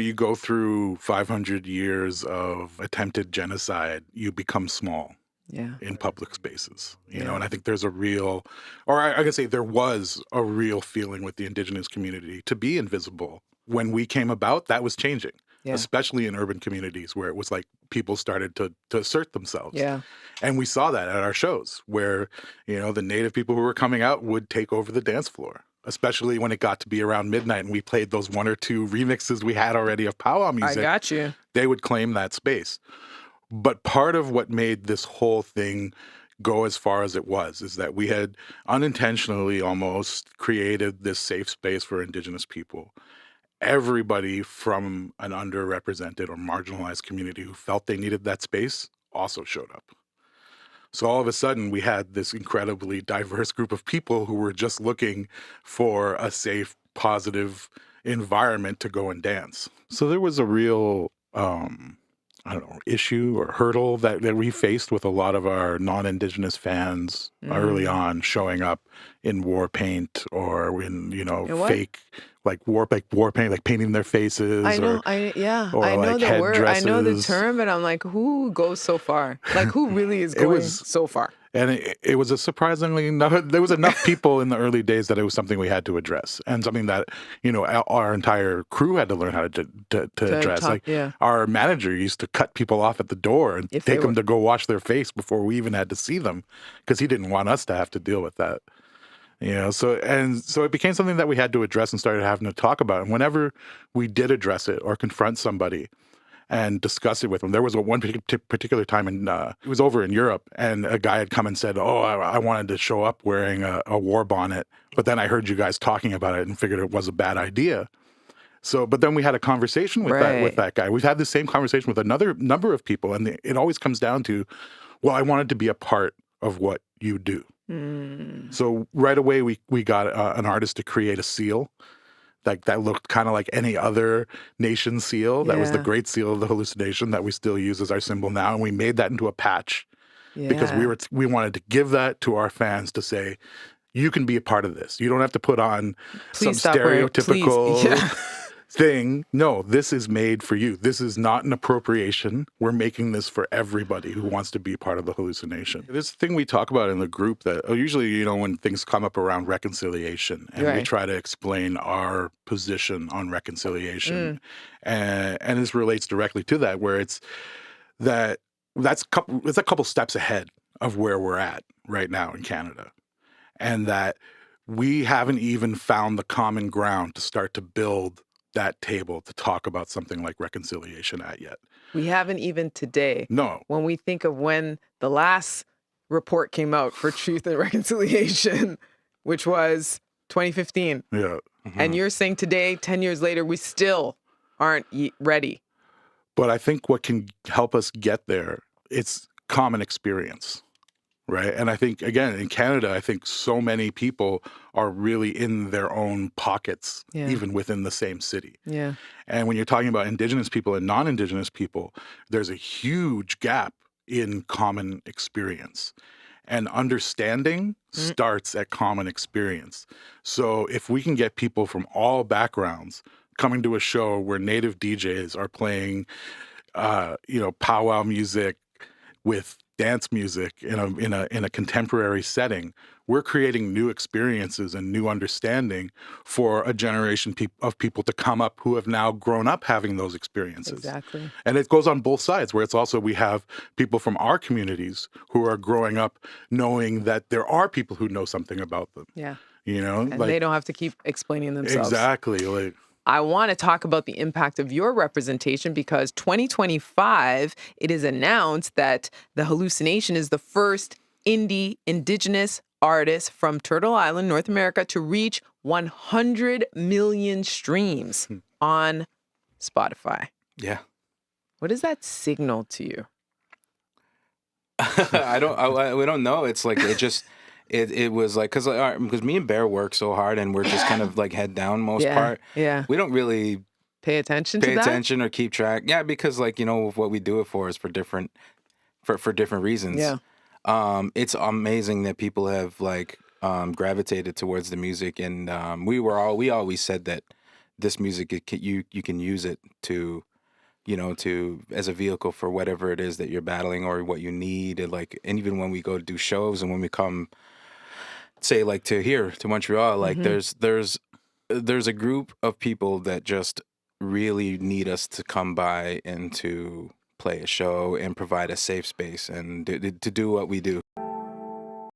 You go through 500 years of attempted genocide, you become small in public spaces, you know, and I think there's a real, or I can say there was a real feeling with the Indigenous community to be invisible. When we came about, that was changing, especially in urban communities where it was like people started to assert themselves. And we saw that at our shows where, you know, the Native people who were coming out would take over the dance floor, especially when it got to be around midnight and we played those 1 or 2 remixes we had already of powwow music. I got you. They would claim that space. But part of what made this whole thing go as far as it was is that we had unintentionally almost created this safe space for Indigenous people. Everybody from an underrepresented or marginalized community who felt they needed that space also showed up. So all of a sudden, we had this incredibly diverse group of people who were just looking for a safe, positive environment to go and dance. So there was a real, I don't know, issue or hurdle that we faced with a lot of our non-Indigenous fans early on showing up in war paint or in, you know, fake war paint, like painting their faces. I know, I know the word, I know the term, but I'm like, who goes so far? Like, who really is going so far? And it was a surprisingly, there was enough people in the early days that it was something we had to address, and something that, you know, our entire crew had to learn how to address. Our manager used to cut people off at the door and take them to go wash their face before we even had to see them, because he didn't want us to have to deal with that. You know, so it became something that we had to address and started having to talk about. And whenever we did address it or confront somebody and discuss it with them, there was one particular time, and it was over in Europe, and a guy had come and said, "Oh, I wanted to show up wearing a war bonnet, but then I heard you guys talking about it and figured it was a bad idea." So, but then we had a conversation with that guy. We've had the same conversation with another number of people, and it always comes down to, well, I wanted to be a part of what you do. So right away, we got an artist to create a seal that looked kind of like any other nation seal. That was the Great Seal of the Halluci Nation that we still use as our symbol now. And we made that into a patch because we wanted to give that to our fans to say, you can be a part of this. You don't have to put on some stereotypical thing. No, this is made for you. This is not an appropriation. We're making this for everybody who wants to be part of the Halluci Nation. This thing we talk about in the group that usually, you know, when things come up around reconciliation, and we try to explain our position on reconciliation, and this relates directly to that, where it's a couple steps ahead of where we're at right now in Canada, and that we haven't even found the common ground to start to build that table to talk about something like reconciliation at yet. We haven't even today. No. When we think of when the last report came out for Truth and Reconciliation, which was 2015. Yeah. And you're saying today, 10 years later, we still aren't ready. But I think what can help us get there, it's common experience. Right. And I think, again, in Canada, I think so many people are really in their own pockets, even within the same city. Yeah. And when you're talking about Indigenous people and non-Indigenous people, there's a huge gap in common experience. And understanding starts at common experience. So if we can get people from all backgrounds coming to a show where Native DJs are playing, powwow music with dance music in a contemporary setting, we're creating new experiences and new understanding for a generation of people to come up who have now grown up having those experiences. Exactly. And it goes on both sides, where it's also we have people from our communities who are growing up knowing that there are people who know something about them. Yeah. You know? And they don't have to keep explaining themselves. Exactly. I want to talk about the impact of your representation, because 2025, it is announced that the Halluci Nation is the first Indigenous artist from Turtle Island, North America, to reach 100 million streams on Spotify. Yeah. What does that signal to you? We don't know. It's like, it was like, because me and Bear work so hard and we're just kind of like head down most part. Yeah. We don't really pay attention or keep track. Yeah, because like, you know, what we do it for is for different reasons. Yeah. It's amazing that people have like gravitated towards the music, and we always said that this music, you can use it to, to as a vehicle for whatever it is that you're battling or what you need. And even when we go to do shows and when we come, say like to Montreal, like there's a group of people that just really need us to come by and to play a show and provide a safe space and to do what we do.